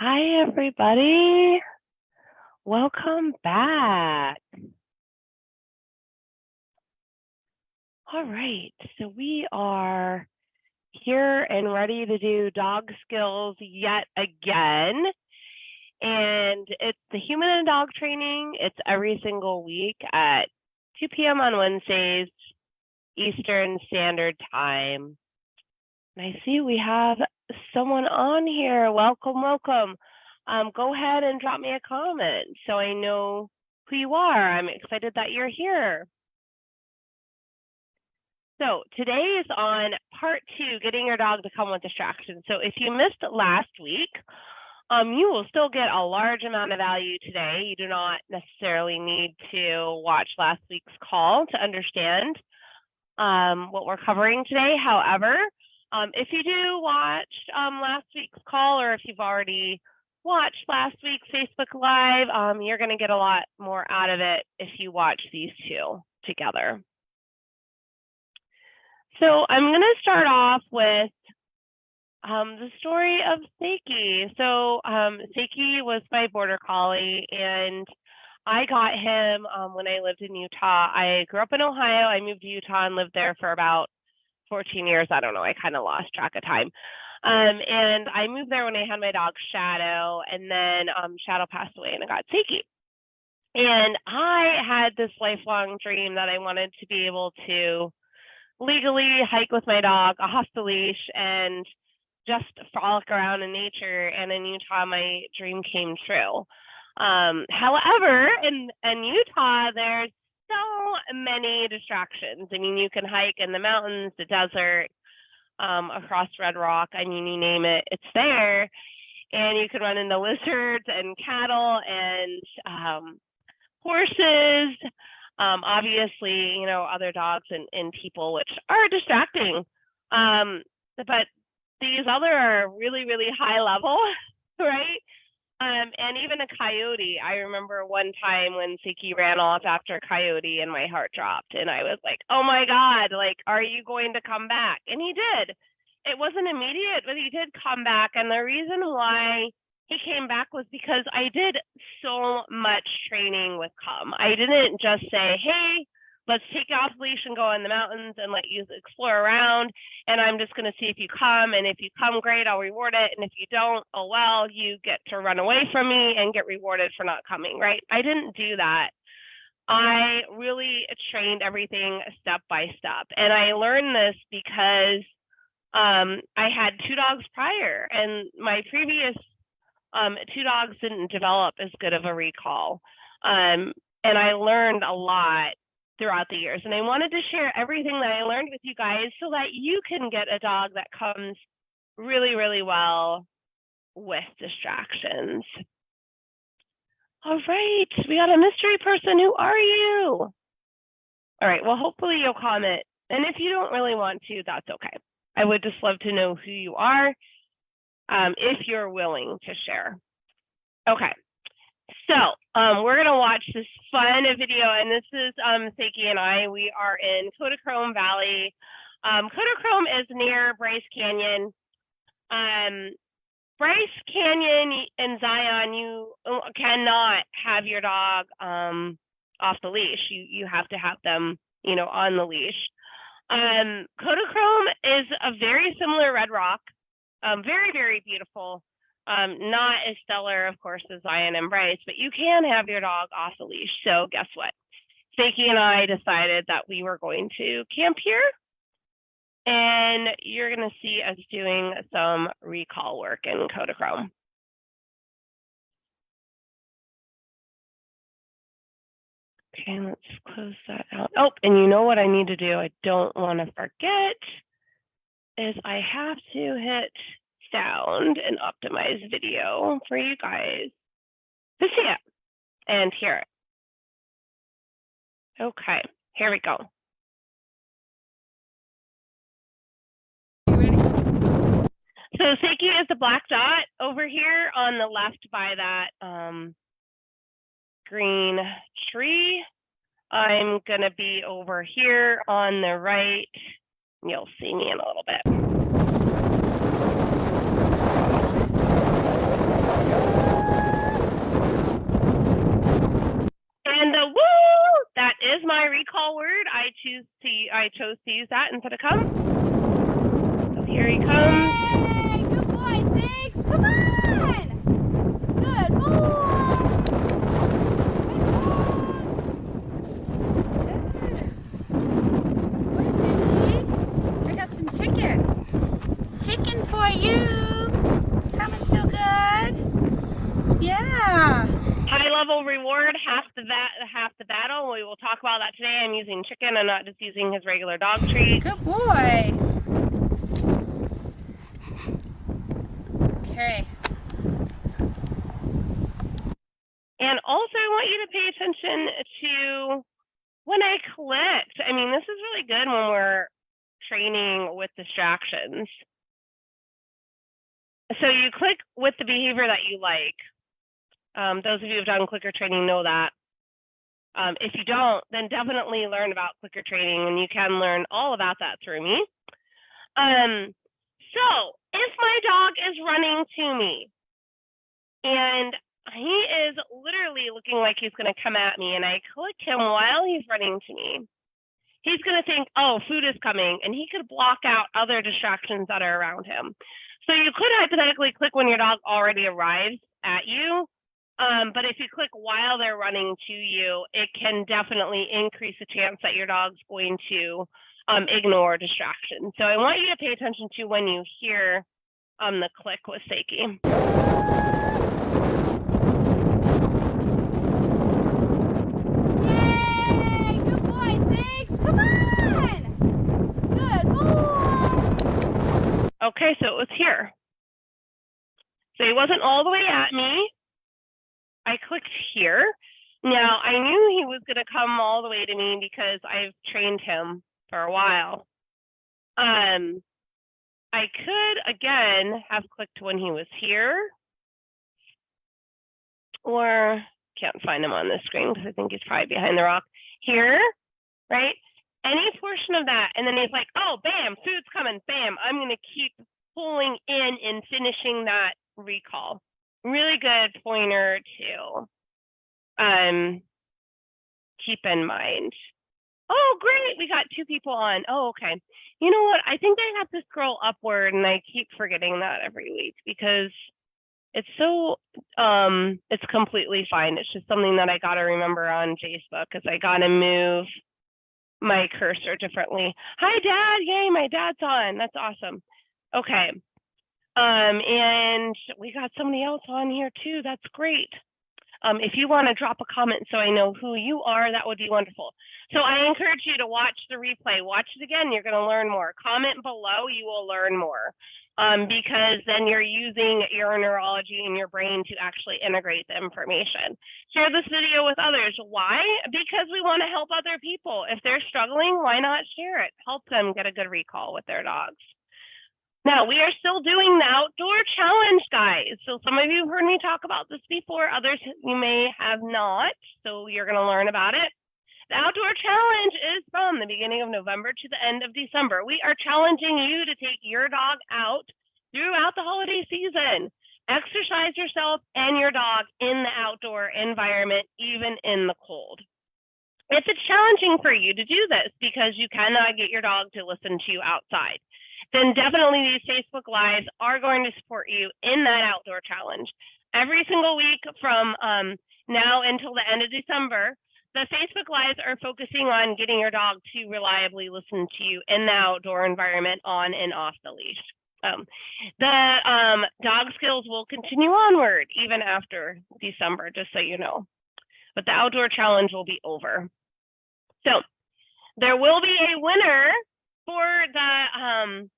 Hi, everybody. Welcome back. All right, so we are here and ready to do dog skills yet again. And it's the human and dog training. It's every single week at 2 p.m. on Wednesdays, Eastern Standard Time. And I see we have someone on here. Welcome, welcome. Go ahead and drop me a comment so I know who you are. I'm excited that you're here. So today is on part 2, getting your dog to come with distractions. So if you missed last week, you will still get a large amount of value today. You do not necessarily need to watch last week's call to understand what we're covering today. However, if you do watch last week's call, or if you've already watched last week's Facebook Live, you're going to get a lot more out of it if you watch these two together. So I'm going to start off with the story of Seiki. So Seiki was my border collie, and I got him when I lived in Utah. I grew up in Ohio. I moved to Utah and lived there for about 14 years. I don't know. I kind of lost track of time. And I moved there when I had my dog Shadow, and then Shadow passed away and I got Seiki. And I had this lifelong dream that I wanted to be able to legally hike with my dog off the leash and just frolic around in nature. And in Utah, my dream came true. However, in Utah, there's so many distractions. I mean, you can hike in the mountains, the desert, across Red Rock. I mean, you name it, it's there. And you can run into lizards and cattle and horses. Obviously, you know, other dogs and people, which are distracting. But these other are really, really high level, right? And even a coyote. I remember one time when Seiki ran off after a coyote and my heart dropped. And I was like, oh my God, like, are you going to come back? And he did. It wasn't immediate, but he did come back. And the reason why he came back was because I did so much training with Come. I didn't just say, hey, let's take you off the leash and go in the mountains and let you explore around. And I'm just going to see if you come. And if you come, great, I'll reward it. And if you don't, oh, well, you get to run away from me and get rewarded for not coming, right? I didn't do that. I really trained everything step by step. And I learned this because I had 2 dogs prior, and my previous 2 dogs didn't develop as good of a recall. And I learned a lot throughout the years. And I wanted to share everything that I learned with you guys so that you can get a dog that comes really, really well with distractions. All right, we got a mystery person. Who are you? All right, well, hopefully you'll comment. And if you don't really want to, that's okay. I would just love to know who you are, if you're willing to share. Okay. So we're going to watch this fun video, and this is Seiki and I. We are in Kodachrome Valley. Kodachrome is near Bryce Canyon. Bryce Canyon and Zion, you cannot have your dog off the leash. You have to have them, you know, on the leash. Kodachrome is a very similar Red Rock, very, very beautiful. Not as stellar, of course, as Zion and Bryce, but you can have your dog off the leash. So guess what? Seiki and I decided that we were going to camp here, and you're going to see us doing some recall work in Kodachrome. Okay, let's close that out. Oh, and you know what I need to do? I don't want to forget is I have to hit sound and optimize video for you guys to see it and hear it. Okay, here we go. You ready? So Seiki is the black dot over here on the left by that green tree. I'm gonna be over here on the right. You'll see me in a little bit. I chose to use that instead of come. So here he comes. Yay! Good boy, Six. Come on. Good boy. Good dog. Good. What is it, Lee? I got some chicken. Chicken for you. Coming so good. Yeah. High level reward, half the battle. We will talk about that today. I'm using chicken. I'm not just using his regular dog treat. Good boy. Okay. And also, I want you to pay attention to when I clicked. I mean, this is really good when we're training with distractions. So you click with the behavior that you like. Those of you who've done clicker training know that. If you don't, then definitely learn about clicker training, and you can learn all about that through me. So if my dog is running to me and he is literally looking like he's going to come at me, and I click him while he's running to me, he's going to think, oh, food is coming, and he could block out other distractions that are around him. So you could hypothetically click when your dog already arrives at you, but if you click while they're running to you, it can definitely increase the chance that your dog's going to ignore distractions. So I want you to pay attention to when you hear the click with Seiki. Yay! Good boy, Six. Come on. Good boy. Okay, so it was here. So he wasn't all the way at me. I clicked here. Now, I knew he was going to come all the way to me because I've trained him for a while. I could, again, have clicked when he was here, or can't find him on the screen because I think he's probably behind the rock. Here, right? Any portion of that, and then he's like, oh, bam, food's coming, bam. I'm going to keep pulling in and finishing that recall. Really good pointer to keep in mind. Oh, great, we got 2 people on. Oh, okay. You know what? I think I have to scroll upward, and I keep forgetting that every week because it's so, it's completely fine. It's just something that I got to remember on Facebook because I got to move my cursor differently. Hi, Dad. Yay, my dad's on. That's awesome. Okay. And we got somebody else on here too. That's great. If you want to drop a comment so I know who you are, that would be wonderful. So I encourage you to watch the replay. Watch it again. You're going to learn more. Comment below. You will learn more because then you're using your neurology in your brain to actually integrate the information. Share this video with others. Why? Because we want to help other people. If they're struggling, why not share it? Help them get a good recall with their dogs. Now, we are still doing the outdoor challenge, guys. So some of you have heard me talk about this before. Others you may have not. So you're going to learn about it. The outdoor challenge is from the beginning of November to the end of December. We are challenging you to take your dog out throughout the holiday season. Exercise yourself and your dog in the outdoor environment, even in the cold. If it's challenging for you to do this because you cannot get your dog to listen to you outside, then definitely these Facebook Lives are going to support you in that outdoor challenge. Every single week from now until the end of December, the Facebook Lives are focusing on getting your dog to reliably listen to you in the outdoor environment on and off the leash. The dog skills will continue onward even after December, just so you know. But the outdoor challenge will be over. So there will be a winner for the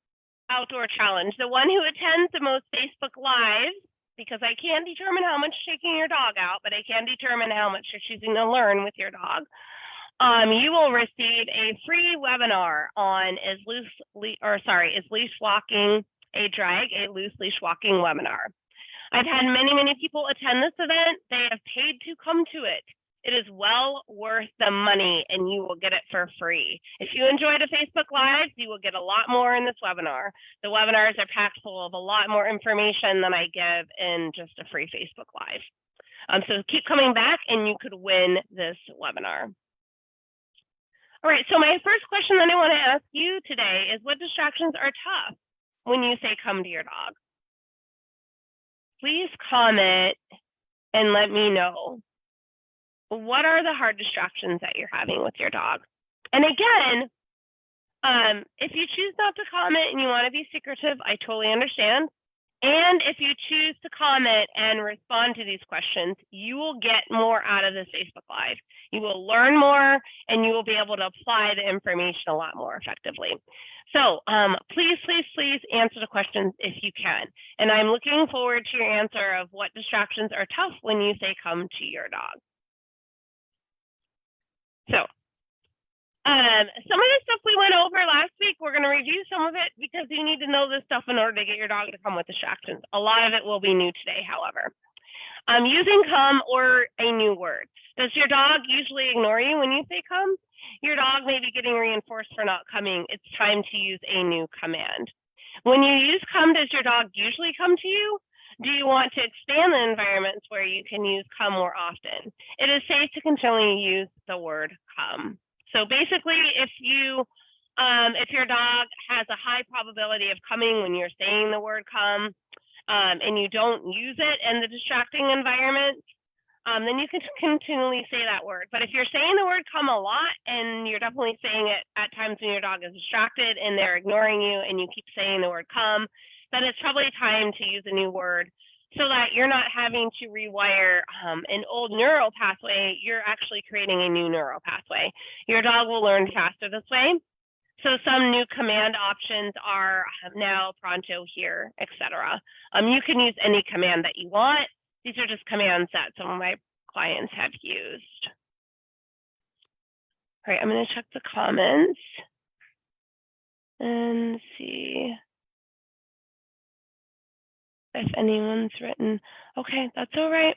outdoor challenge. The one who attends the most Facebook Lives, because I can't determine how much taking your dog out, but I can determine how much you're choosing to learn with your dog. You will receive a free webinar on is leash walking a drag, a loose leash walking webinar. I've had many people attend this event. They have paid to come to it. It is well worth the money and you will get it for free. If you enjoyed a Facebook Live, you will get a lot more in this webinar. The webinars are packed full of a lot more information than I give in just a free Facebook Live. So keep coming back and you could win this webinar. All right, so my first question that I want to ask you today is, what distractions are tough when you say come to your dog? Please comment and let me know. What are the hard distractions that you're having with your dog? And again, if you choose not to comment and you want to be secretive, I totally understand. And if you choose to comment and respond to these questions, you will get more out of this Facebook Live. You will learn more and you will be able to apply the information a lot more effectively. So please, please, please answer the questions if you can. And I'm looking forward to your answer of what distractions are tough when you say come to your dog. So some of the stuff we went over last week, we're going to review some of it because you need to know this stuff in order to get your dog to come with distractions. A lot of it will be new today, however. Using come or a new word. Does your dog usually ignore you when you say come? Your dog may be getting reinforced for not coming. It's time to use a new command. When you use come, does your dog usually come to you? Do you want to expand the environments where you can use come more often? It is safe to continually use the word come. So basically, if your dog has a high probability of coming when you're saying the word come, and you don't use it in the distracting environment, then you can continually say that word. But if you're saying the word come a lot and you're definitely saying it at times when your dog is distracted and they're ignoring you and you keep saying the word come, then it's probably time to use a new word so that you're not having to rewire an old neural pathway. You're actually creating a new neural pathway. Your dog will learn faster this way. So some new command options are now, pronto, here, etc. You can use any command that you want. These are just commands that some of my clients have used. All right, I'm going to check the comments and see if anyone's written. Okay, that's all right.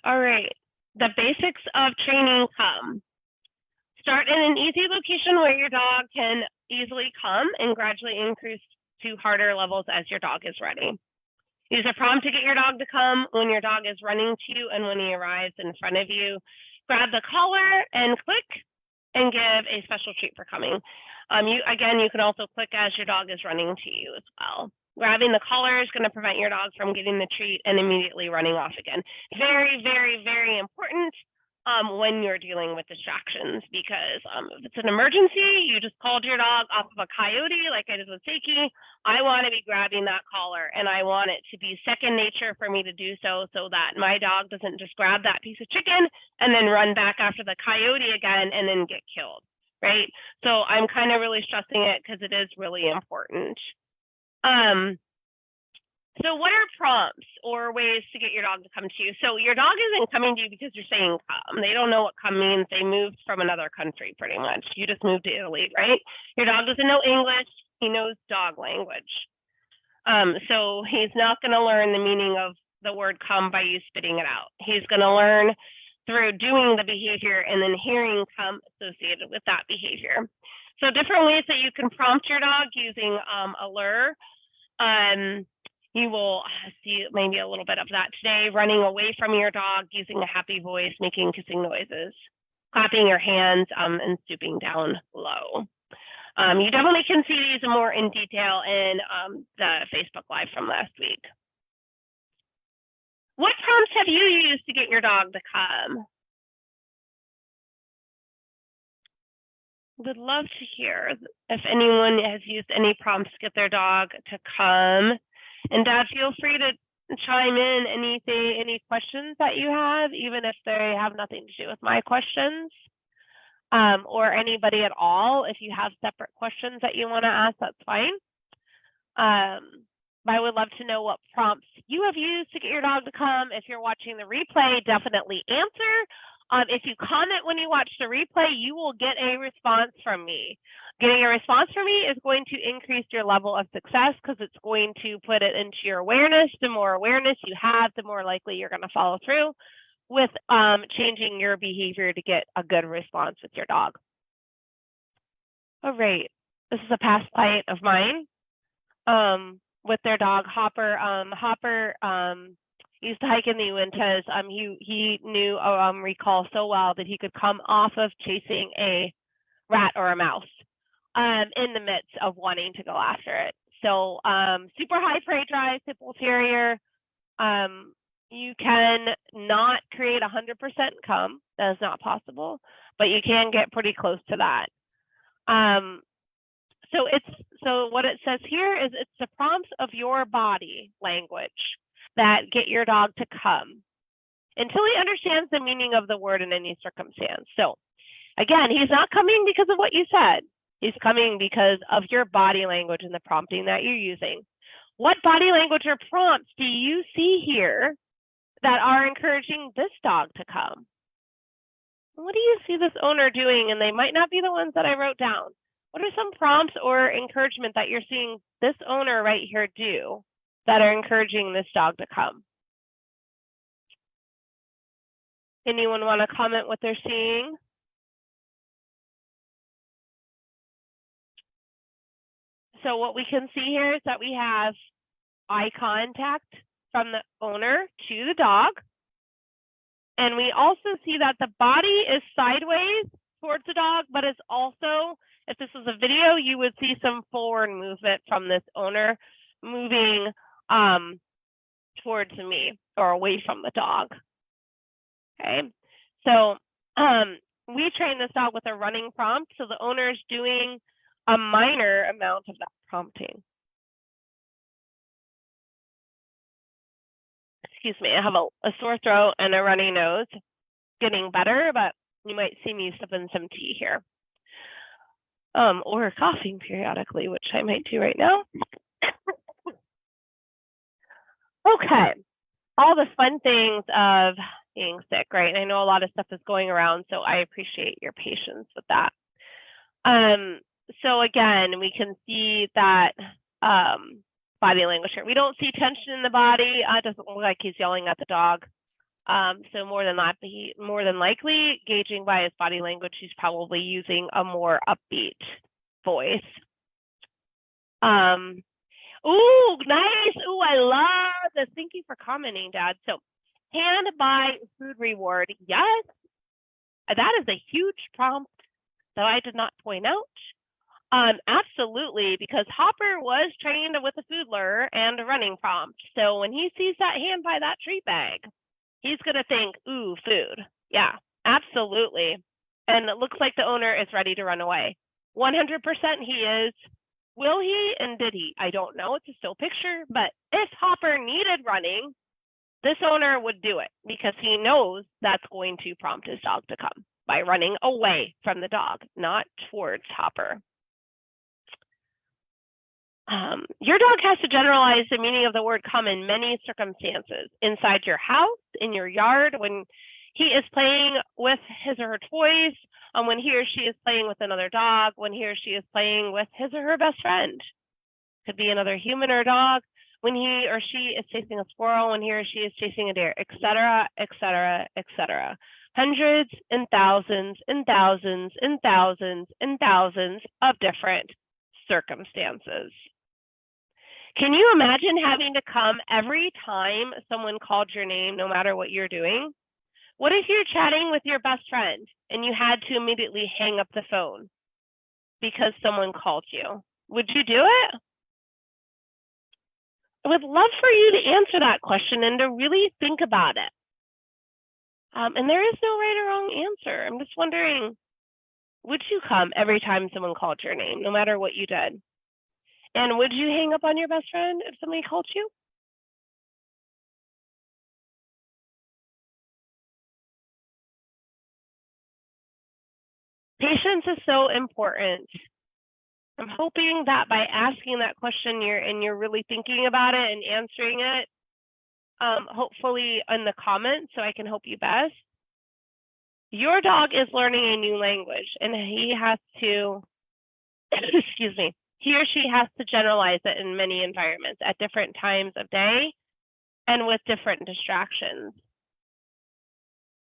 All right, the basics of training come. Start in an easy location where your dog can easily come and gradually increase to harder levels as your dog is ready. Use a prompt to get your dog to come when your dog is running to you and when he arrives in front of you. Grab the collar and click and give a special treat for coming. You can also click as your dog is running to you as well. Grabbing the collar is going to prevent your dog from getting the treat and immediately running off again. Very, very, very important when you're dealing with distractions, because if it's an emergency, you just called your dog off of a coyote like I did with Seiki, I want to be grabbing that collar and I want it to be second nature for me to do so that my dog doesn't just grab that piece of chicken and then run back after the coyote again and then get killed, right? So I'm kind of really stressing it because it is really important. So what are prompts or ways to get your dog to come to you? So your dog isn't coming to you because you're saying come. They don't know what come means. They moved from another country pretty much. You just moved to Italy, right? Your dog doesn't know English. He knows dog language. So he's not going to learn the meaning of the word come by you spitting it out. He's going to learn through doing the behavior and then hearing come associated with that behavior. So different ways that you can prompt your dog using a lure. You will see maybe a little bit of that today, running away from your dog, using a happy voice, making kissing noises, clapping your hands, and stooping down low. You definitely can see these more in detail in the Facebook Live from last week. What prompts have you used to get your dog to come? Would love to hear if anyone has used any prompts to get their dog to come. And Dad, feel free to chime in any questions that you have, even if they have nothing to do with my questions, or anybody at all. If you have separate questions that you want to ask, that's fine. I would love to know what prompts you have used to get your dog to come. If you're watching the replay, definitely answer. If you comment when you watch the replay, you will get a response from me. Getting a response from me is going to increase your level of success because it's going to put it into your awareness. The more awareness you have, the more likely you're going to follow through with changing your behavior to get a good response with your dog. All right, this is a past client of mine with their dog Hopper. Hopper used to hike in the Uintas. He knew recall so well that he could come off of chasing a rat or a mouse in the midst of wanting to go after it. So super high prey drive, pit bull terrier. You can not create 100% come. That is not possible, but you can get pretty close to that. So what it says here is it's the prompts of your body language that get your dog to come until he understands the meaning of the word in any circumstance. So again, he's not coming because of what you said. He's coming because of your body language and the prompting that you're using. What body language or prompts do you see here that are encouraging this dog to come? What do you see this owner doing? And they might not be the ones that I wrote down. What are some prompts or encouragement that you're seeing this owner right here do that are encouraging this dog to come? Anyone want to comment what they're seeing? So what we can see here is that we have eye contact from the owner to the dog. And we also see that the body is sideways towards the dog, but is also, if this was a video, you would see some forward movement from this owner moving towards me or away from the dog. Okay, so we train this dog with a running prompt, so the owner is doing a minor amount of that prompting. Excuse me, I have a sore throat and a runny nose. Getting better, but you might see me sipping some tea here. Or coughing periodically, which I might do right now. Okay, all the fun things of being sick, right? I know a lot of stuff is going around, so I appreciate your patience with that. So again, we can see that body language here. We don't see tension in the body. It doesn't look like he's yelling at the dog. So more than likely, gauging by his body language, he's probably using a more upbeat voice. Ooh, nice. Ooh, I love this. Thank you for commenting, Dad. So hand buy food reward. Yes, that is a huge prompt that I did not point out. Absolutely, because Hopper was trained with a food lure and a running prompt. So when he sees that hand buy that treat bag, he's going to think, ooh, food. Yeah, absolutely. And it looks like the owner is ready to run away. 100% he is. Will he and did he? I don't know. It's a still picture. But if Hopper needed running, this owner would do it because he knows that's going to prompt his dog to come by running away from the dog, not towards Hopper. Your dog has to generalize the meaning of the word come in many circumstances. Inside your house, in your yard, when he is playing with his or her toys, when he or she is playing with another dog, when he or she is playing with his or her best friend. Could be another human or dog, when he or she is chasing a squirrel, when he or she is chasing a deer, etc., etc., etc. Hundreds and thousands and thousands and thousands and thousands of different circumstances. Can you imagine having to come every time someone called your name, no matter what you're doing? What if you're chatting with your best friend and you had to immediately hang up the phone because someone called you? Would you do it? I would love for you to answer that question and to really think about it. And there is no right or wrong answer. I'm just wondering, would you come every time someone called your name, no matter what you did? And would you hang up on your best friend if somebody called you? Patience is so important. I'm hoping that by asking that question, you're really thinking about it and answering it, hopefully in the comments, so I can help you best. Your dog is learning a new language, and he has to, excuse me, he or she has to generalize it in many environments at different times of day and with different distractions.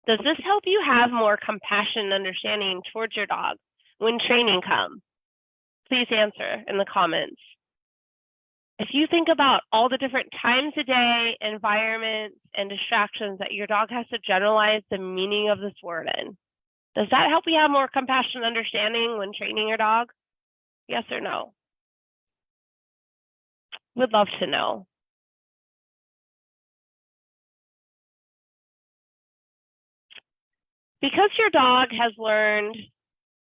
Does this help you have more compassion and understanding towards your dog when training comes? Please answer in the comments. If you think about all the different times of day, environments, and distractions that your dog has to generalize the meaning of this word in, Does that help you have more compassion and understanding when training your dog? Yes or no? Would love to know. Because your dog has learned,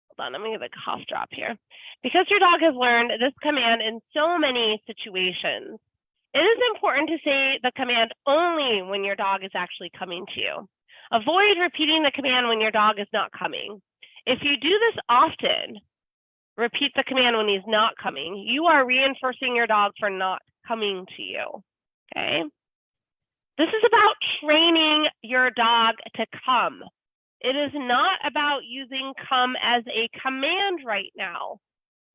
hold on, let me get a cough drop here. Because your dog has learned this command in so many situations, it is important to say the command only when your dog is actually coming to you. Avoid repeating the command when your dog is not coming. If you do this often, repeat the command when he's not coming, you are reinforcing your dog for not coming to you, okay? This is about training your dog to come. It is not about using come as a command right now.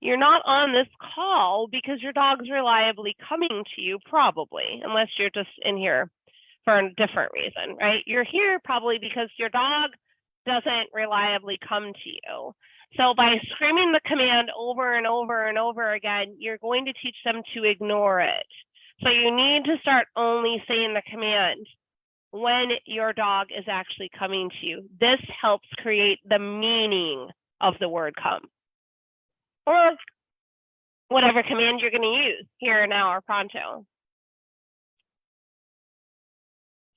You're not on this call because your dog's reliably coming to you, probably, unless you're just in here for a different reason, right? You're here probably because your dog doesn't reliably come to you. So by screaming the command over and over and over again, you're going to teach them to ignore it. So you need to start only saying the command when your dog is actually coming to you. This helps create the meaning of the word come, or whatever command you're going to use here, now, or pronto.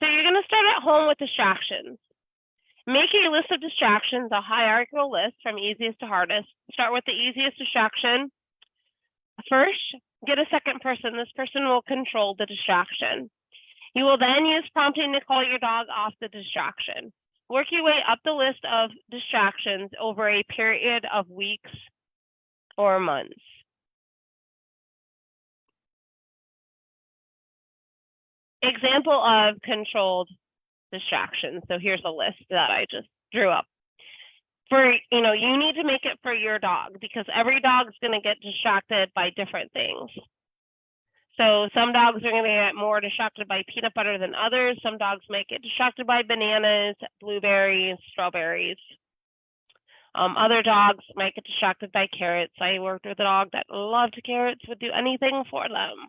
So you're going to start at home with distractions. Make a list of distractions, a hierarchical list from easiest to hardest. Start with the easiest distraction. First, get a second person. This person will control the distraction. You will then use prompting to call your dog off the distraction. Work your way up the list of distractions over a period of weeks or months. Example of controlled distractions. So here's a list that I just drew up. You need to make it for your dog, because every dog's going to get distracted by different things. So some dogs are going to get more distracted by peanut butter than others. Some dogs might get distracted by bananas, blueberries, strawberries. Other dogs might get distracted by carrots. I worked with a dog that loved carrots, would do anything for them.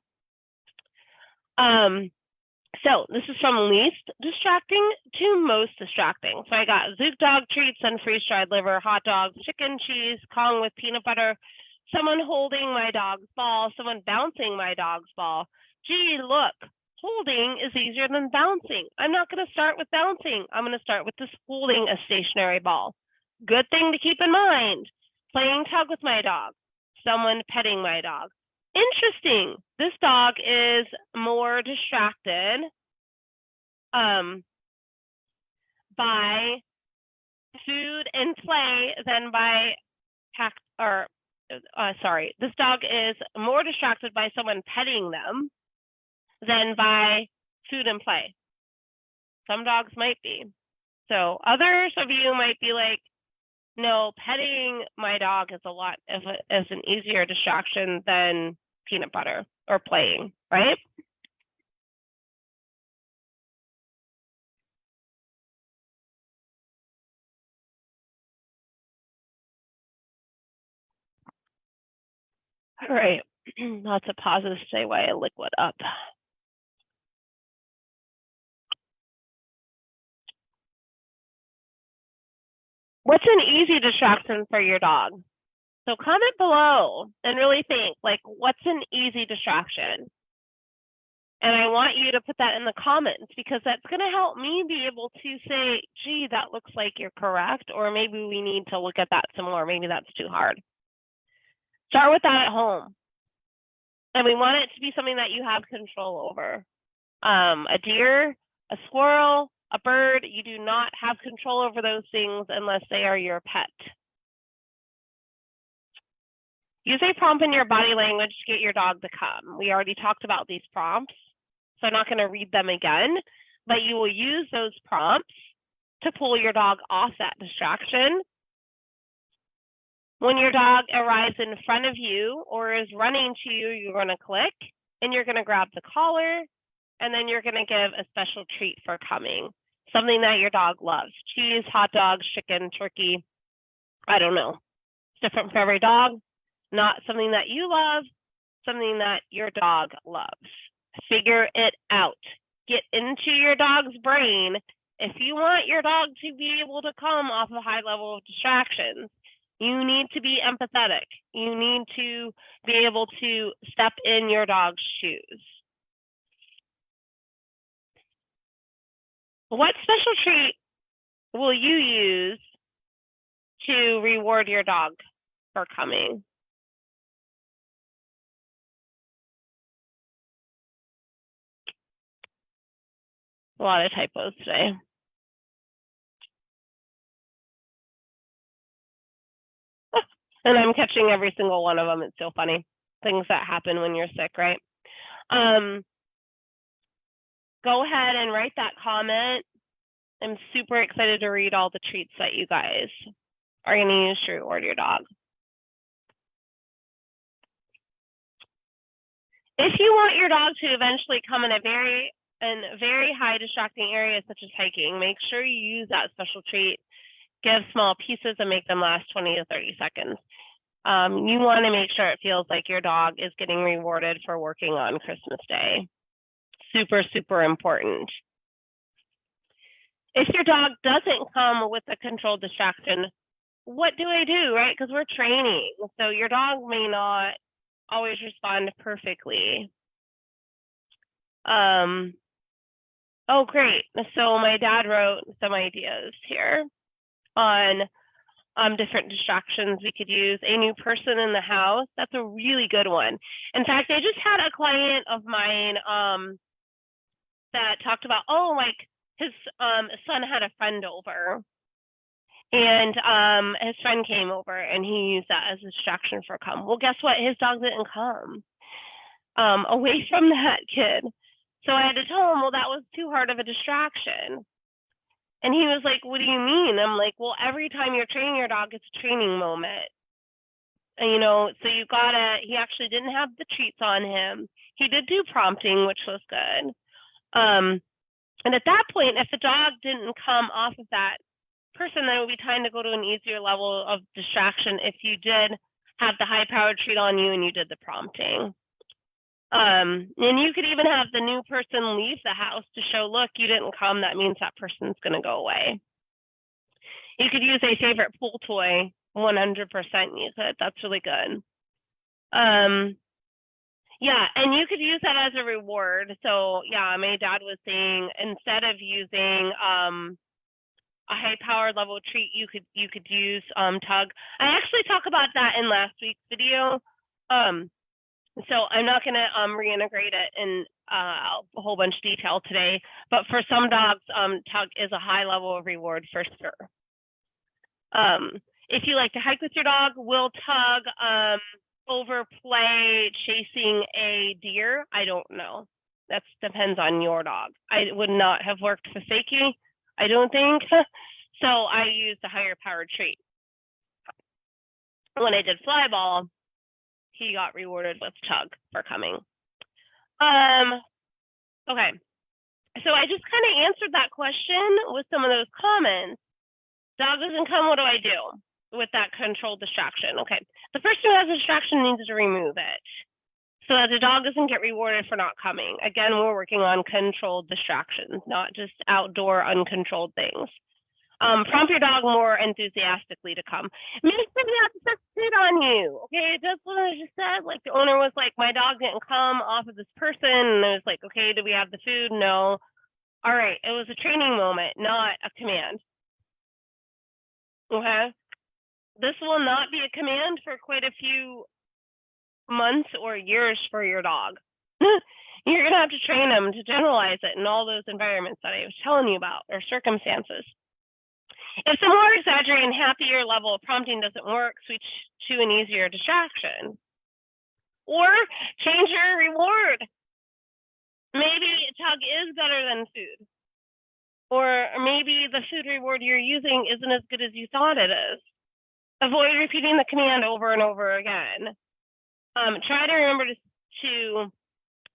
So this is from least distracting to most distracting. So I got Zook dog treats and freeze-dried liver, hot dogs, chicken, cheese, Kong with peanut butter, someone holding my dog's ball, someone bouncing my dog's ball. Gee, look, holding is easier than bouncing. I'm not going to start with bouncing. I'm going to start with this holding a stationary ball. Good thing to keep in mind. Playing tug with my dog, someone petting my dog. Interesting. This dog is more distracted by food and play than by this dog is more distracted by someone petting them than by food and play. Some dogs might be. So others of you might be like, no, petting my dog is is an easier distraction than peanut butter or playing, right? All right, lots of pauses to say why I liquid up. What's an easy distraction for your dog? So comment below and really think, like, what's an easy distraction? And I want you to put that in the comments, because that's going to help me be able to say, gee, that looks like you're correct, or maybe we need to look at that some more. Maybe that's too hard. Start with that at home. And we want it to be something that you have control over. A deer, a squirrel, a bird, you do not have control over those things unless they are your pet. Use a prompt in your body language to get your dog to come. We already talked about these prompts, so I'm not going to read them again, but you will use those prompts to pull your dog off that distraction. When your dog arrives in front of you or is running to you, you're going to click and you're going to grab the collar, and then you're going to give a special treat for coming, something that your dog loves. Cheese, hot dogs, chicken, turkey, I don't know. It's different for every dog. Not something that you love, something that your dog loves. Figure it out. Get into your dog's brain If you want your dog to be able to come off a high level of distractions, you need to be empathetic. You need to be able to step in your dog's shoes. What special treat will you use to reward your dog for coming? A lot of typos today. And I'm catching every single one of them. It's so funny. Things that happen when you're sick, right? Go ahead and write that comment. I'm super excited to read all the treats that you guys are going to use to reward your dog. If you want your dog to eventually come in a very high distracting area, such as hiking, make sure you use that special treat. Give small pieces and make them last 20 to 30 seconds. You want to make sure it feels like your dog is getting rewarded for working on Christmas Day. Super, super important. If your dog doesn't come with a controlled distraction, what do I do, right? Because we're training. So your dog may not always respond perfectly. Oh, great. So my dad wrote some ideas here on different distractions we could use. A new person in the house, that's a really good one. In fact, I just had a client of mine that talked about, like his son had a friend over, and his friend came over and he used that as a distraction for come. Well, guess what? His dog didn't come away from that kid. So I had to tell him, well, that was too hard of a distraction. And he was like, what do you mean? I'm like, well, every time you're training your dog, it's a training moment. And, so you gotta, he actually didn't have the treats on him. He did do prompting, which was good. And at that point, if the dog didn't come off of that person, then it would be time to go to an easier level of distraction if you did have the high-powered treat on you and you did the prompting. And you could even have the new person leave the house to show, look, you didn't come. That means that person's going to go away. You could use a favorite pool toy. 100% use it. That's really good. Yeah, and you could use that as a reward. So yeah, my dad was saying instead of using a high-powered level treat, you could use tug. I actually talk about that in last week's video. So I'm not going to reintegrate it in a whole bunch of detail today, but for some dogs, tug is a high level of reward for sure. If you like to hike with your dog, will tug overplay chasing a deer? I don't know. That depends on your dog. I would not have worked for Seiki, I don't think. So I used a higher powered treat. When I did fly ball, he got rewarded with tug for coming. Okay, so I just kind of answered that question with some of those comments. Dog doesn't come, what do I do with that controlled distraction? Okay, the person who has a distraction needs to remove it so that the dog doesn't get rewarded for not coming. Again, we're working on controlled distractions, not just outdoor uncontrolled things. Prompt your dog more enthusiastically to come. Make sure they have to sit on you. Okay, that's what I just said. Like the owner was like, my dog didn't come off of this person, and I was like, okay, do we have the food? No. All right, it was a training moment, not a command. Okay, this will not be a command for quite a few months or years for your dog. You're gonna have to train them to generalize it in all those environments that I was telling you about, or circumstances. If the more exaggerated and happier level of prompting doesn't work, switch to an easier distraction. Or change your reward. Maybe tug is better than food. Or maybe the food reward you're using isn't as good as you thought it is. Avoid repeating the command over and over again. Try to remember to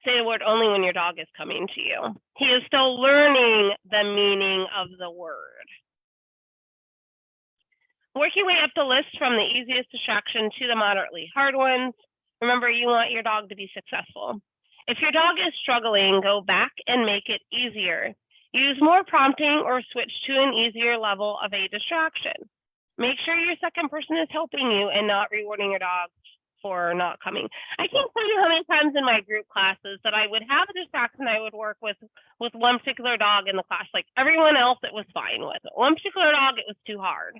say the word only when your dog is coming to you. He is still learning the meaning of the word. Work your way up the list from the easiest distraction to the moderately hard ones. Remember, you want your dog to be successful. If your dog is struggling, go back and make it easier. Use more prompting or switch to an easier level of a distraction. Make sure your second person is helping you and not rewarding your dog for not coming. I can't tell you how many times in my group classes that I would have a distraction I would work with one particular dog in the class. Like everyone else, it was fine with. One particular dog, it was too hard.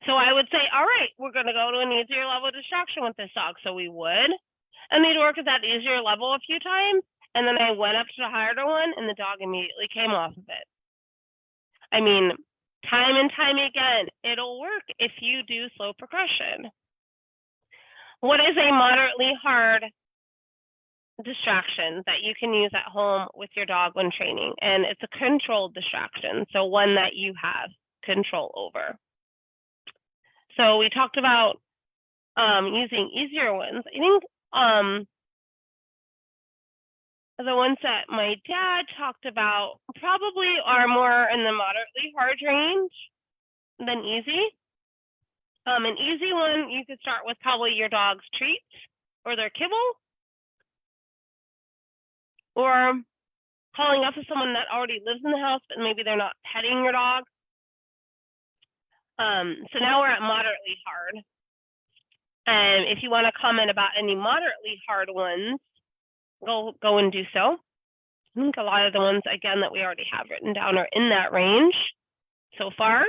So I would say, all right, we're going to go to an easier level of distraction with this dog. So we would, and they'd work at that easier level a few times. And then I went up to the harder one and the dog immediately came off of it. I mean, time and time again, it'll work if you do slow progression. What is a moderately hard distraction that you can use at home with your dog when training? And it's a controlled distraction, so one that you have control over. So we talked about using easier ones. I think the ones that my dad talked about probably are more in the moderately hard range than easy. An easy one, you could start with probably your dog's treats or their kibble, or calling up to someone that already lives in the house, but maybe they're not petting your dog. So now we're at moderately hard. And if you want to comment about any moderately hard ones, go and do so. I think a lot of the ones, again, that we already have written down are in that range so far.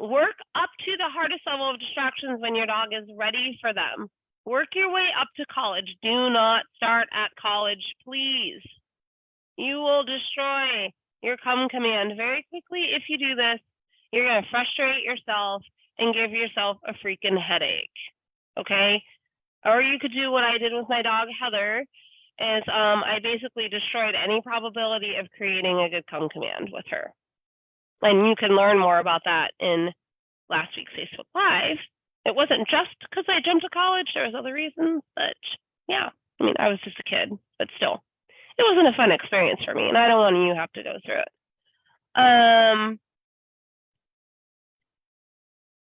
Work up to the hardest level of distractions when your dog is ready for them. Work your way up to college. Do not start at college, please. You will destroy your come command very quickly if you do this. You're going to frustrate yourself and give yourself a freaking headache, okay? Or you could do what I did with my dog, Heather, is I basically destroyed any probability of creating a good come command with her. And you can learn more about that in last week's Facebook Live. It wasn't just because I jumped to college. There was other reasons, but yeah, I mean, I was just a kid, but still, it wasn't a fun experience for me, and I don't want you to have to go through it.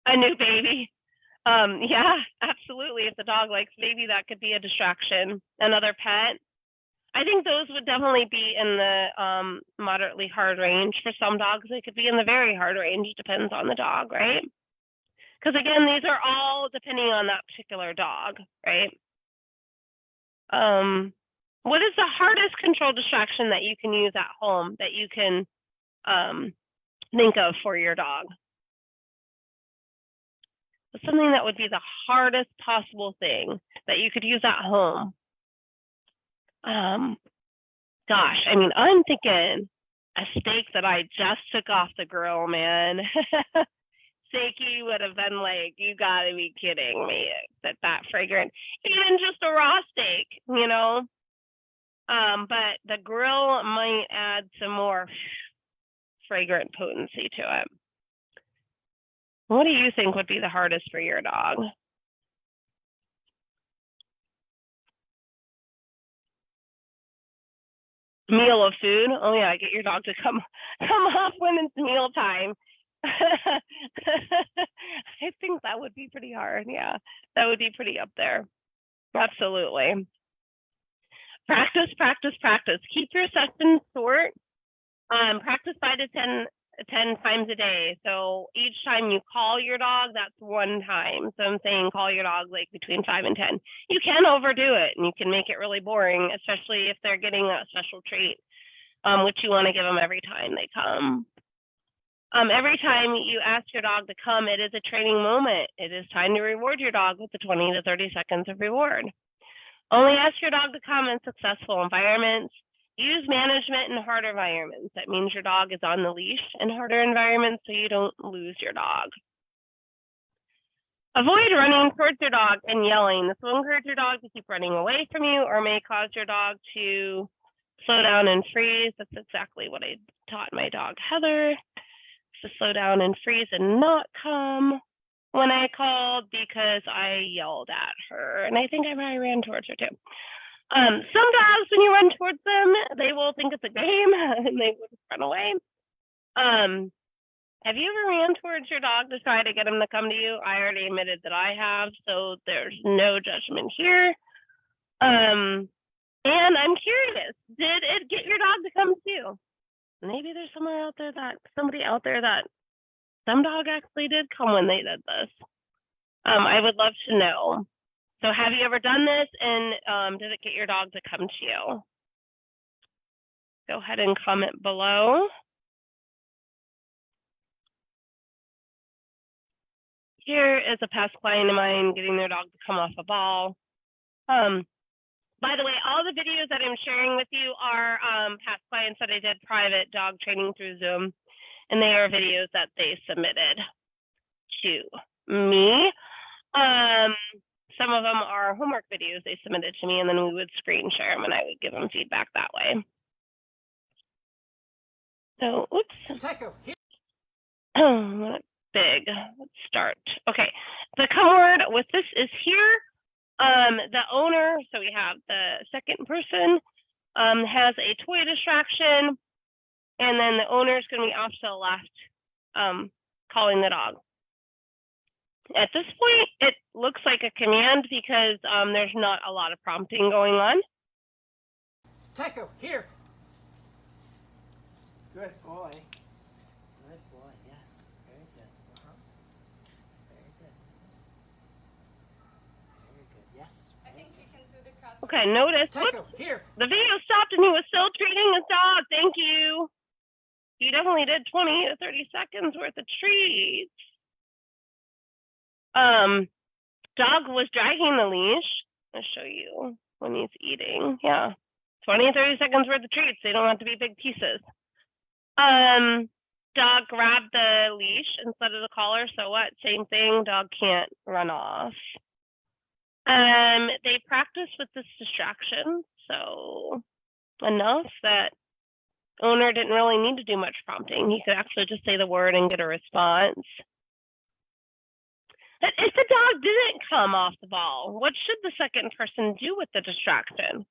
A new baby. Yeah, absolutely. If the dog likes baby, that could be a distraction. Another pet. I think those would definitely be in the moderately hard range. For some dogs, they could be in the very hard range. Depends on the dog, right? Because again, these are all depending on that particular dog, right? What is the hardest control distraction that you can use at home that you can think of for your dog? Something that would be the hardest possible thing that you could use at home. Gosh, I mean, I'm thinking a steak that I just took off the grill, man. Steaky would have been like, you gotta be kidding me, that fragrant, even just a raw steak, you know? But the grill might add some more fragrant potency to it. What do you think would be the hardest for your dog? Meal of food. Oh yeah, get your dog to come off when it's meal time. I think that would be pretty hard. Yeah, that would be pretty up there. Absolutely. Practice, practice, practice. Keep your sessions short. Practice 5 to 10 times a day. So each time you call your dog, that's one time. So I'm saying call your dog like between 5 and 10. You can overdo it and you can make it really boring, especially if they're getting a special treat, which you want to give them every time they come. Every time you ask your dog to come, it is a training moment. It is time to reward your dog with the 20 to 30 seconds of reward. Only ask your dog to come in successful environments. Use management in harder environments. That means your dog is on the leash in harder environments so you don't lose your dog. Avoid running towards your dog and yelling. This will encourage your dog to keep running away from you or may cause your dog to slow down and freeze. That's exactly what I taught my dog, Heather, to slow down and freeze and not come when I called because I yelled at her. And I think I probably ran towards her too. Some dogs, when you run towards them, they will think it's a game and they will just run away. Have you ever ran towards your dog to try to get him to come to you? I already admitted that I have, so there's no judgment here. And I'm curious, did it get your dog to come too? Maybe there's somebody out there that some dog actually did come when they did this. I would love to know. So have you ever done this, and did it get your dog to come to you? Go ahead and comment below. Here is a past client of mine getting their dog to come off a ball. By the way, all the videos that I'm sharing with you are past clients that I did private dog training through Zoom, and they are videos that they submitted to me. Some of them are homework videos they submitted to me, and then we would screen share them, and I would give them feedback that way. So, oops. Big. Let's start. Okay, the come word with this is here. The owner, so we have the second person, has a toy distraction, and then the owner is going to be off to the left, calling the dog. At this point, it looks like a command because there's not a lot of prompting going on. Tycho, here. Good boy. Good boy, yes. Very good. Very good. Very good, yes. I think you can do the cut. Okay, notice, Tycho, here. the video stopped and he was still treating his dog. Thank you. He definitely did 20 to 30 seconds worth of treats. Dog was dragging the leash. I'll show you when he's eating. Yeah, 20 to 30 seconds worth of treats. They don't have to be big pieces. Dog grabbed the leash instead of the collar. So what? Same thing. Dog can't run off. They practiced with this distraction, so enough that owner didn't really need to do much prompting. He could actually just say the word and get a response. If the dog didn't come off the ball, what should the second person do with the distraction?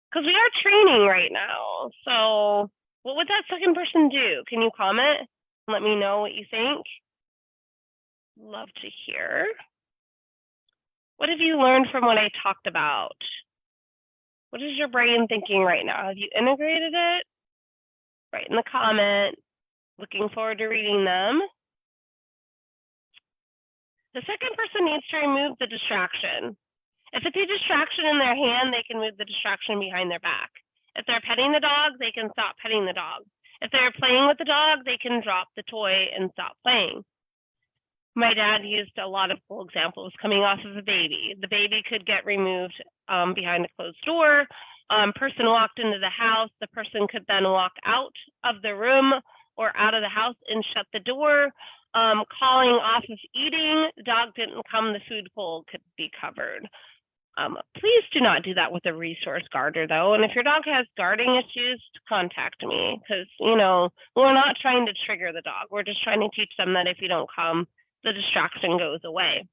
Because we are training right now. So what would that second person do? Can you comment? Let me know what you think. Love to hear. What have you learned from what I talked about? What is your brain thinking right now? Have you integrated it? Write in the comment. Looking forward to reading them. The second person needs to remove the distraction. If it's a distraction in their hand, they can move the distraction behind their back. If they're petting the dog, they can stop petting the dog. If they're playing with the dog, they can drop the toy and stop playing. My dad used a lot of cool examples coming off of a baby. The baby could get removed behind a closed door. Person walked into the house. The person could then walk out of the room or out of the house and shut the door. Calling off of eating, dog didn't come, the food bowl could be covered. Please do not do that with a resource guarder though. And if your dog has guarding issues, contact me because, you know, we're not trying to trigger the dog. We're just trying to teach them that if you don't come, the distraction goes away.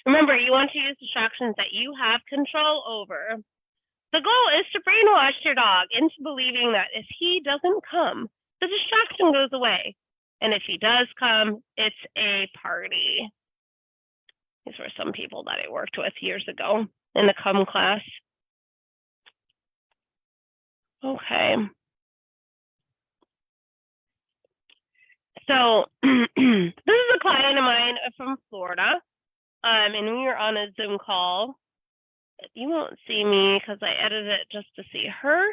Remember, you want to use distractions that you have control over. The goal is to brainwash your dog into believing that if he doesn't come, the distraction goes away. And if he does come, it's a party. These were some people that I worked with years ago in the come class. Okay. So this is a client of mine from Florida, and we were on a Zoom call. You won't see me because I edited it just to see her.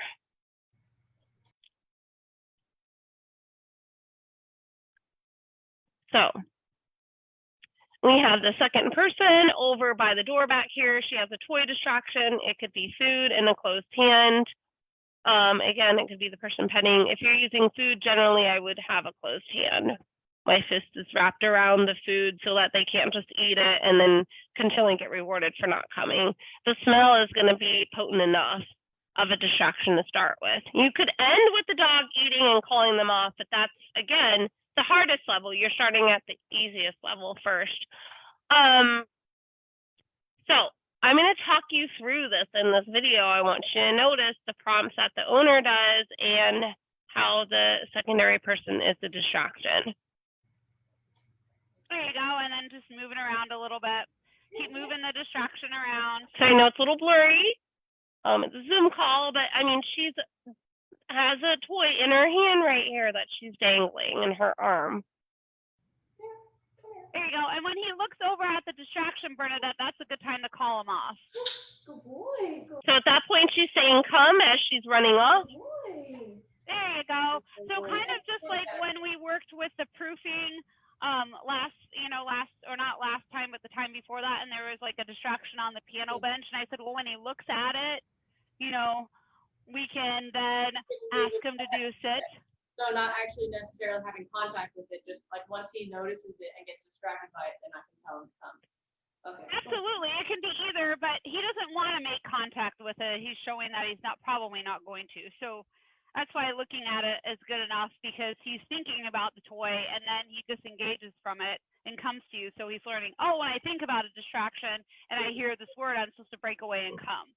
So we have the second person over by the door back here. She has a toy distraction. It could be food in a closed hand. Again, it could be the person petting. If you're using food, generally I would have a closed hand. My fist is wrapped around the food so that they can't just eat it and then continually get rewarded for not coming. The smell is going to be potent enough of a distraction to start with. You could end with the dog eating and calling them off, but that's, again, the hardest level. You're starting at the easiest level first. So I'm going to talk you through this in this video. I want you to notice the prompts that the owner does and how the secondary person is the distraction. There you go, and then just moving around a little bit. Keep moving the distraction around. So I know it's a little blurry. It's a Zoom call, but I mean, she's has a toy in her hand right here that she's dangling in her arm. There you go. And when he looks over at the distraction, Bernadette, that's a good time to call him off. Good boy. Good So at that point, she's saying "come" as she's running off. boy. There you go. So kind of just like when we worked with the proofing last time, but the time before that, and there was like a distraction on the piano bench, and I said, well, when he looks at it, we can then ask him to do sit. So not actually necessarily having contact with it, just like once he notices it and gets distracted by it, then I can tell him to come. Okay. Absolutely, it can be either, but he doesn't want to make contact with it. He's showing that he's probably not going to. So that's why looking at it is good enough, because he's thinking about the toy and then he disengages from it and comes to you. So he's learning, oh, when I think about a distraction and I hear this word, I'm supposed to break away and come.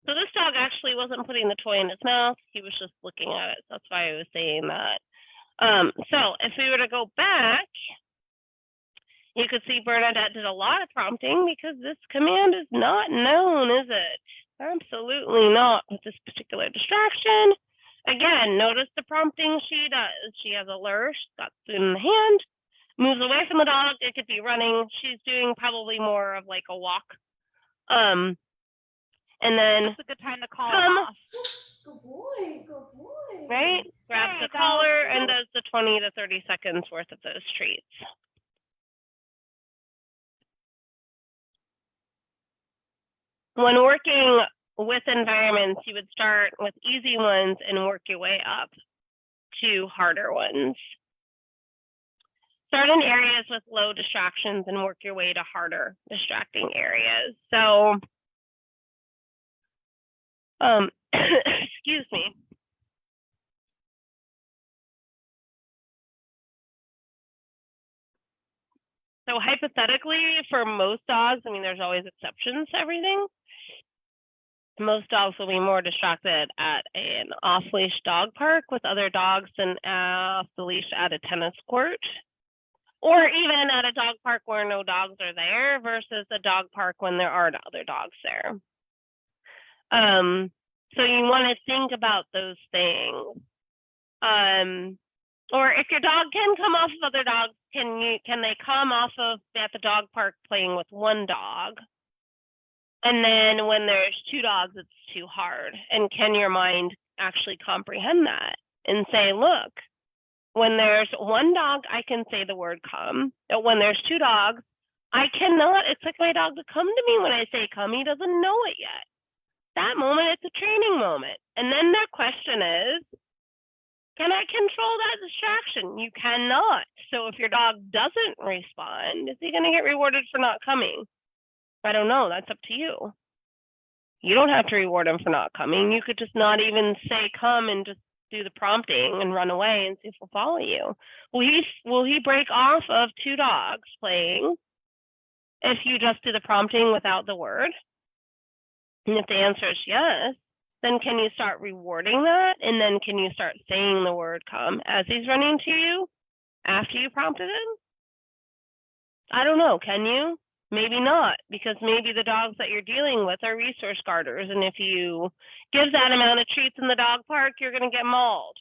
So this dog actually wasn't putting the toy in his mouth. He was just looking at it. That's why I was saying that. So if we were to go back, you could see Bernadette did a lot of prompting, because this command is not known, is it? Absolutely not with this particular distraction. Again, notice the prompting she does. She has a lure, she's got food in the hand, moves away from the dog. It could be running. She's doing probably more of like a walk. And then it's a good time to call come, off. Good boy. Good boy. right? Grabs the collar and does the 20 to 30 seconds worth of those treats. When working with environments, you would start with easy ones and work your way up to harder ones. Start in areas with low distractions and work your way to harder distracting areas. So, excuse me. So hypothetically, for most dogs, I mean, there's always exceptions to everything. Most dogs will be more distracted at an off-leash dog park with other dogs than off the leash at a tennis court, or even at a dog park where no dogs are there versus a dog park when there are other dogs there. So you want to think about those things. Or if your dog can come off of other dogs, can they come off of at the dog park playing with one dog? And then when there's two dogs, it's too hard. And can your mind actually comprehend that and say, look, when there's one dog, I can say the word come. But when there's two dogs, I cannot expect my dog to come to me when I say come. He doesn't know it yet. That moment, it's a training moment. And then their question is, can I control that distraction? You cannot. So if your dog doesn't respond, is he going to get rewarded for not coming? I don't know. That's up to you. You don't have to reward him for not coming. You could just not even say come and just do the prompting and run away and see if he'll follow you. Will he break off of two dogs playing if you just do the prompting without the word? And if the answer is yes, then can you start rewarding that? And then can you start saying the word come as he's running to you after you prompted him? I don't know. Can you? Maybe not, because maybe the dogs that you're dealing with are resource guarders. And if you give that amount of treats in the dog park, you're going to get mauled.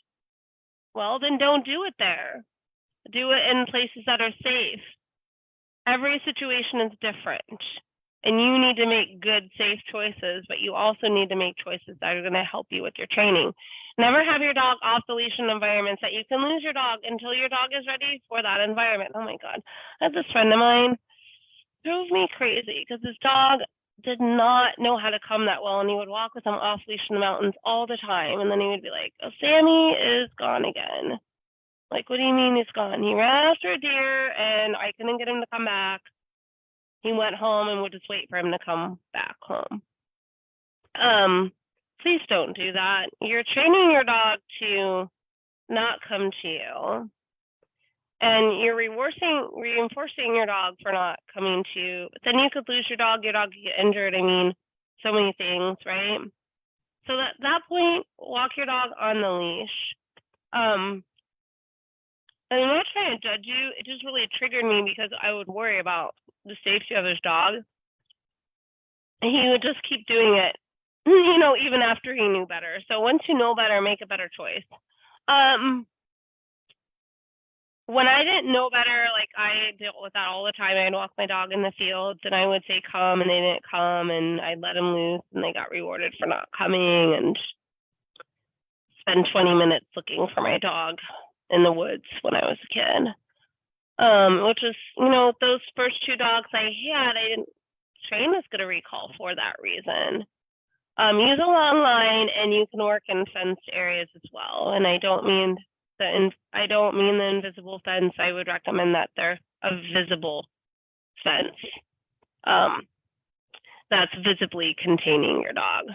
Well, then don't do it there. Do it in places that are safe. Every situation is different. And you need to make good, safe choices, but you also need to make choices that are going to help you with your training. Never have your dog off the leash in environments that you can lose your dog until your dog is ready for that environment. Oh my God. I have this friend of mine, drove me crazy because this dog did not know how to come that well, and he would walk with him off leash in the mountains all the time. And then he would be like, oh, Sammy is gone again. Like, what do you mean he's gone? He ran after a deer and I couldn't get him to come back. He went home and would just wait for him to come back home. Please don't do that. You're training your dog to not come to you. And you're reinforcing your dog for not coming to you. But then you could lose your dog could get injured. I mean, so many things, right? So at that point, walk your dog on the leash. And I'm not trying to judge you. It just really triggered me because I would worry about the safety of his dog. And he would just keep doing it, you know, even after he knew better. So once you know better, make a better choice. When I didn't know better, like I dealt with that all the time. I'd walk my dog in the fields and I would say come and they didn't come and I'd let them loose and they got rewarded for not coming and spend 20 minutes looking for my dog in the woods when I was a kid. Which is, you know, those first 2 dogs I had, I didn't train as good a recall for that reason. Use a long line and you can work in fenced areas as well. And I don't mean the invisible fence. I would recommend that they're a visible fence that's visibly containing your dog.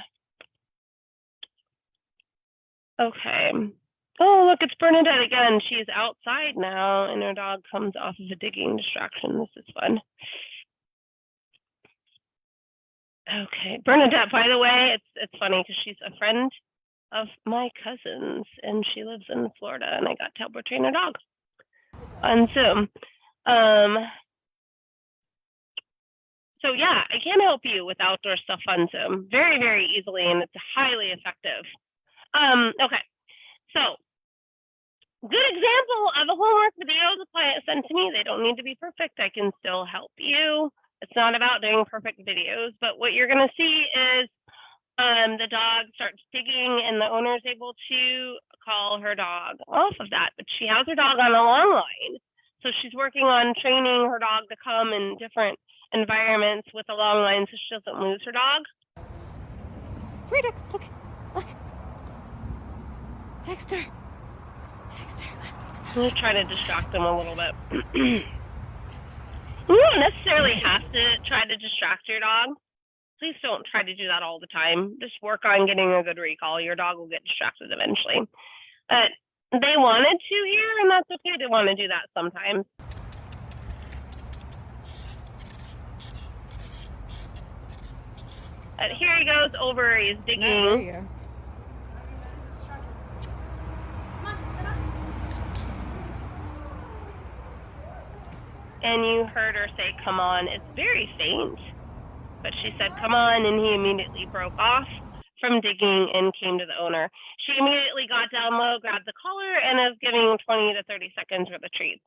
Okay. Oh, look, it's Bernadette again. She's outside now, and her dog comes off of a digging distraction. This is fun. Okay, Bernadette, by the way, it's funny because she's a friend of my cousin's, and she lives in Florida, and I got to help her train her dog on Zoom. So yeah, I can help you with outdoor stuff on Zoom very, very easily, and it's highly effective. Okay, so good example of a homework video the client sent to me. They don't need to be perfect. I can still help you. It's not about doing perfect videos, but what you're gonna see is the dog starts digging and the owner is able to call her dog off of that, but she has her dog on a long line. So she's working on training her dog to come in different environments with a long line so she doesn't lose her dog. Here, Dex, look, look. Dexter, look. I'm gonna try to distract them a little bit. You don't necessarily have to try to distract your dog. Please don't try to do that all the time. Just work on getting a good recall. Your dog will get distracted eventually. But they wanted to here, and that's okay. They want to do that sometimes. Here he goes over. He's digging. No, there you go. And you heard her say, come on. It's very faint. But she said, come on, and he immediately broke off from digging and came to the owner. She immediately got down low, grabbed the collar, and is giving 20 to 30 seconds for the treats.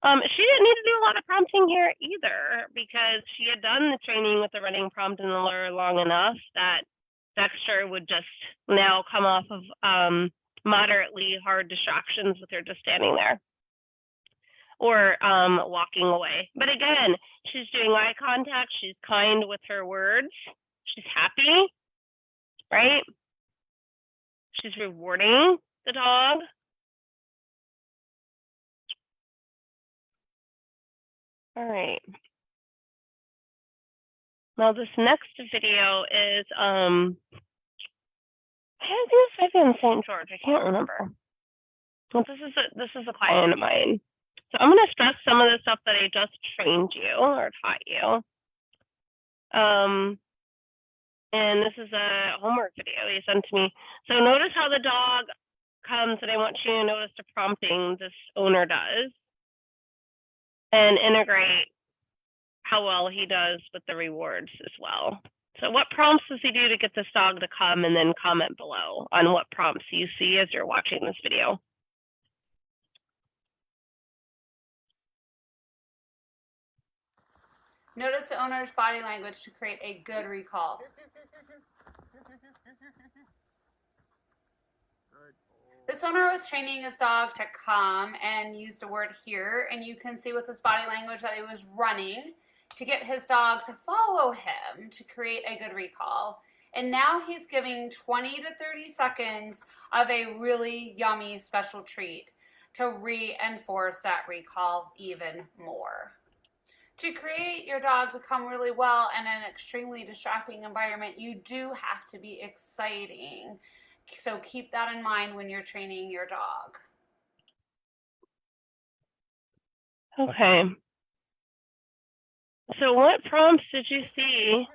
She didn't need to do a lot of prompting here either because she had done the training with the running prompt and the lure long enough that Dexter would just now come off of moderately hard distractions with her just standing there or walking away. But again, she's doing eye contact. She's kind with her words. She's happy, right? She's rewarding the dog. All right. Now this next video is, I think it's maybe in St. George. I can't remember. Well, this is a client of mine. So I'm going to stress some of the stuff that I just trained you or taught you. And this is a homework video he sent to me. So notice how the dog comes, and I want you to notice the prompting this owner does and integrate how well he does with the rewards as well. So what prompts does he do to get this dog to come, and then comment below on what prompts you see as you're watching this video. Notice the owner's body language to create a good recall. This owner was training his dog to come and used a word here, and you can see with his body language that he was running to get his dog to follow him to create a good recall. And now he's giving 20 to 30 seconds of a really yummy special treat to reinforce that recall even more. To create your dog to come really well in an extremely distracting environment, you do have to be exciting. So keep that in mind when you're training your dog. Okay. So what prompts did you see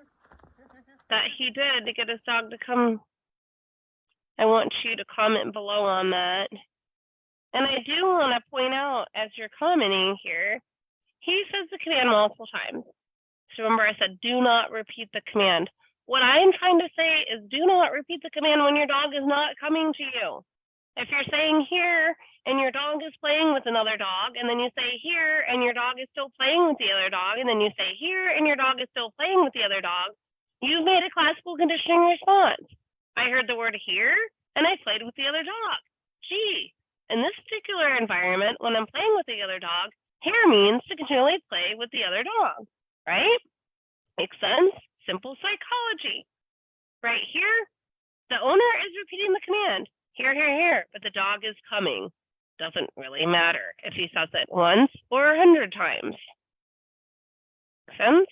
that he did to get his dog to come? I want you to comment below on that And I do want to point out, as you're commenting here, he says the command multiple times. So remember, I said, do not repeat the command. What I'm trying to say is do not repeat the command when your dog is not coming to you. If you're saying here and your dog is playing with another dog, and then you say here and your dog is still playing with the other dog, and then you say here and your dog is still playing with the other dog, you've made a classical conditioning response. I heard the word here and I played with the other dog. Gee, in this particular environment, when I'm playing with the other dog, here means to continually play with the other dog, right? Makes sense? Simple psychology. Right here, the owner is repeating the command. Here, here, here, but the dog is coming. Doesn't really matter if he says it once or 100 times. Make sense?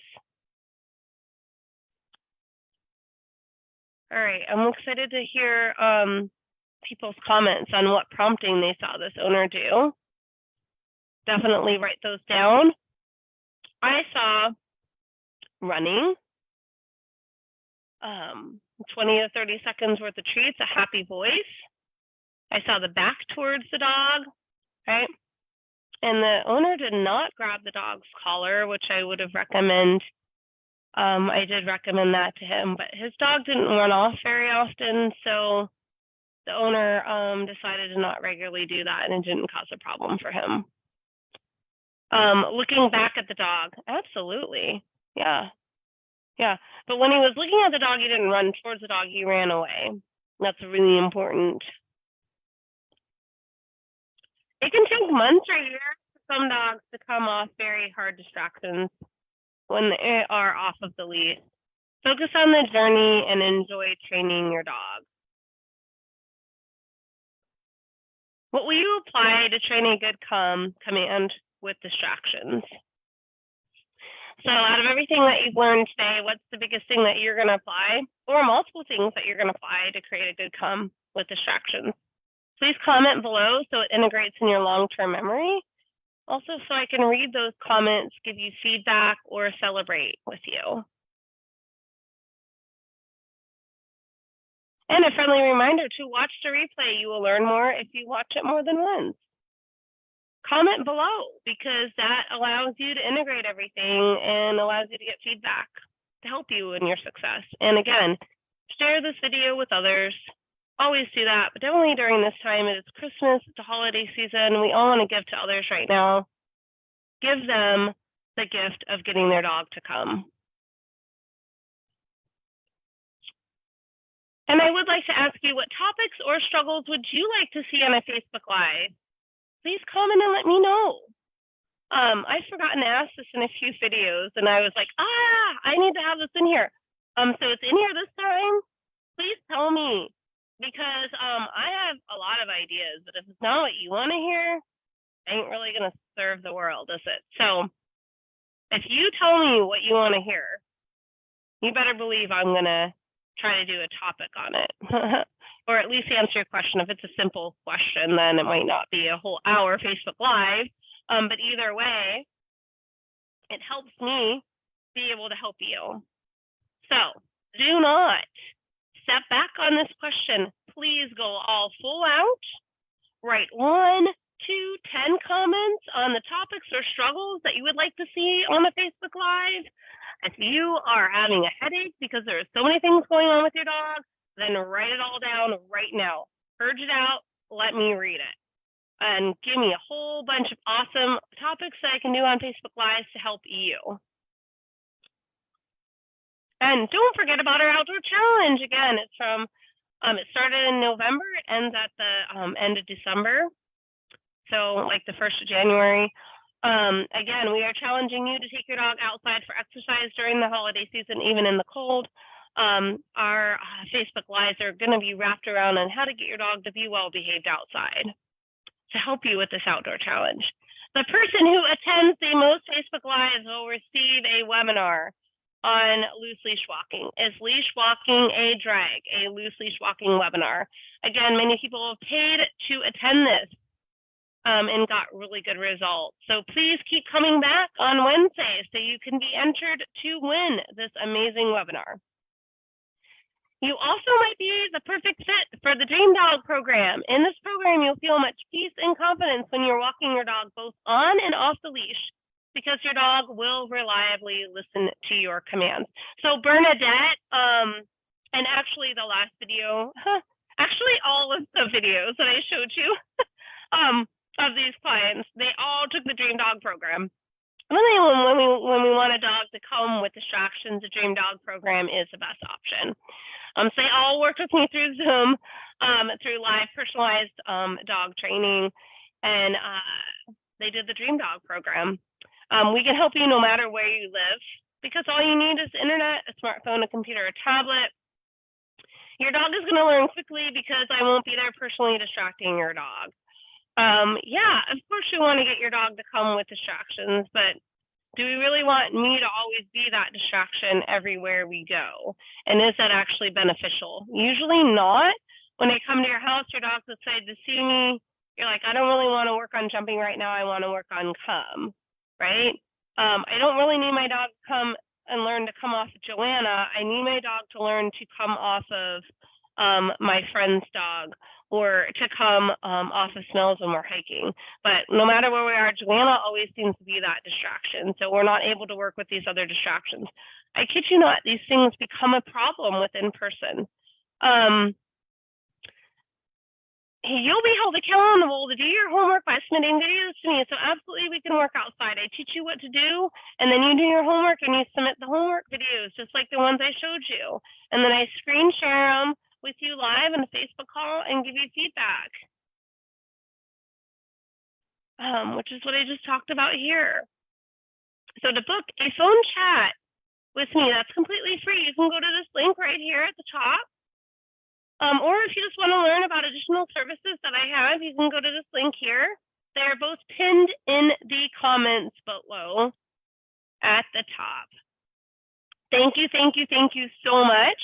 All right, I'm excited to hear people's comments on what prompting they saw this owner do. Definitely write those down. I saw running, 20 to 30 seconds worth of treats, a happy voice. I saw the back towards the dog, right? And the owner did not grab the dog's collar, which I would have recommended. I did recommend that to him, but his dog didn't run off very often, so the owner decided to not regularly do that, and it didn't cause a problem for him. Looking back at the dog, absolutely, yeah. But when he was looking at the dog, he didn't run towards the dog, he ran away. That's really important. It can take months or years for some dogs to come off very hard distractions when they are off of the leash. Focus on the journey and enjoy training your dog. What will you apply to train a good command with distractions? So out of everything that you've learned today, what's the biggest thing that you're going to apply, or multiple things that you're going to apply to create a good with distractions? Please comment below so it integrates in your long-term memory. Also, so I can read those comments, give you feedback, or celebrate with you. And a friendly reminder to watch the replay. You will learn more if you watch it more than once. Comment below, because that allows you to integrate everything and allows you to get feedback to help you in your success. And again, share this video with others. Always do that, but definitely during this time. It is Christmas, it's a holiday season. We all want to give to others right now. Give them the gift of getting their dog to come. And I would like to ask you, what topics or struggles would you like to see on a Facebook Live? Please comment and let me know. I've forgotten to ask this in a few videos, and I was like, I need to have this in here. So it's in here this time. Please tell me, because I have a lot of ideas, but if it's not what you want to hear, ain't really going to serve the world, is it? So if you tell me what you want to hear, you better believe I'm going to try to do a topic on it. Or at least answer your question. If it's a simple question, then it might not be a whole hour Facebook Live. But either way, it helps me be able to help you. So do not step back on this question. Please go all full out. Write 1, 2, 10 comments on the topics or struggles that you would like to see on the Facebook Live. If you are having a headache because there are so many things going on with your dog, then write it all down right now. Purge it out, let me read it. And give me a whole bunch of awesome topics that I can do on Facebook Live to help you. And don't forget about our outdoor challenge. Again, it's from, it started in November, it ends at the end of December. So like the 1st of January. Again, we are challenging you to take your dog outside for exercise during the holiday season, even in the cold. Our Facebook Lives are going to be wrapped around on how to get your dog to be well behaved outside to help you with this outdoor challenge. The person who attends the most Facebook Lives will receive a webinar on loose leash walking. Is leash walking a drag? A loose leash walking webinar. Again, many people have paid to attend this and got really good results. So please keep coming back on Wednesday so you can be entered to win this amazing webinar. You also might be the perfect fit for the Dream Dog program. In this program, you'll feel much peace and confidence when you're walking your dog both on and off the leash because your dog will reliably listen to your commands. So Bernadette, and actually the last video, actually all of the videos that I showed you of these clients, they all took the Dream Dog program. Really, when we want a dog to come with distractions, the Dream Dog program is the best option. So they all worked with me through Zoom, through live personalized dog training, and they did the Dream Dog program. We can help you no matter where you live because all you need is internet, a smartphone, a computer, a tablet. Your dog is going to learn quickly because I won't be there personally distracting your dog. Yeah, of course you want to get your dog to come with distractions, but do we really want me to always be that distraction everywhere we go? And is that actually beneficial? Usually not. When I come to your house, your dog's excited to see me. You're like, I don't really want to work on jumping right now. I want to work on come, right? I don't really need my dog to come and learn to come off of Joanna. I need my dog to learn to come off of my friend's dog, or to come off of Smells when we're hiking. But no matter where we are, Joanna always seems to be that distraction. So we're not able to work with these other distractions. I kid you not, these things become a problem with in-person. You'll be held accountable to do your homework by submitting videos to me. So absolutely we can work outside. I teach you what to do, and then you do your homework and you submit the homework videos, just like the ones I showed you. And then I screen share them with you live in a Facebook call and give you feedback, which is what I just talked about here. So to book a phone chat with me, that's completely free. You can go to this link right here at the top. Or if you just want to learn about additional services that I have, you can go to this link here. They're both pinned in the comments below at the top. Thank you so much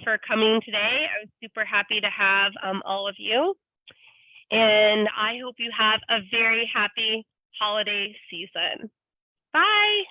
for coming today. I was super happy to have all of you. And I hope you have a very happy holiday season. Bye.